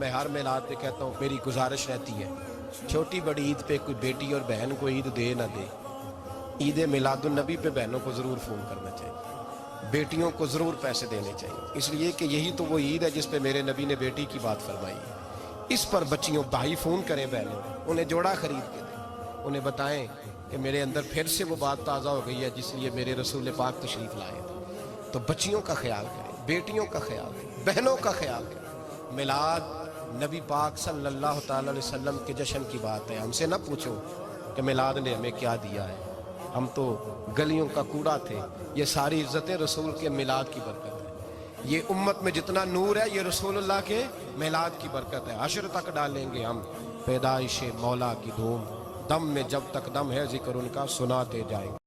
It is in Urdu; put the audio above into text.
میں ہر میلاد پہ کہتا ہوں میری گزارش رہتی ہے چھوٹی بڑی عید پہ کوئی بیٹی اور بہن کو عید دے نہ دے، عید میلاد النبی پہ بہنوں کو ضرور فون کرنا چاہیے، بیٹیوں کو ضرور پیسے دینے چاہیے، اس لیے کہ یہی تو وہ عید ہے جس پہ میرے نبی نے بیٹی کی بات فرمائی ہے۔ اس پر بچیوں بھائی فون کریں بہنوں، انہیں جوڑا خرید کے دیں، انہیں بتائیں کہ میرے اندر پھر سے وہ بات تازہ ہو گئی ہے جس لیے میرے رسول پاک تشریف لائے تھے۔ تو بچیوں کا خیال کریں، بیٹیوں کا خیال کریں، بہنوں کا خیال کریں۔ میلاد نبی پاک صلی اللہ تعالی علیہ وسلم کے جشن کی بات ہے، ہم سے نہ پوچھو کہ میلاد نے ہمیں کیا دیا ہے، ہم تو گلیوں کا کوڑا تھے، یہ ساری عزتیں رسول کے میلاد کی برکت ہے، یہ امت میں جتنا نور ہے یہ رسول اللہ کے میلاد کی برکت ہے۔ حشر تک ڈالیں گے ہم پیدائش مولا کی دھوم، دم میں جب تک دم ہے ذکر ان کا سناتے جائیں گے۔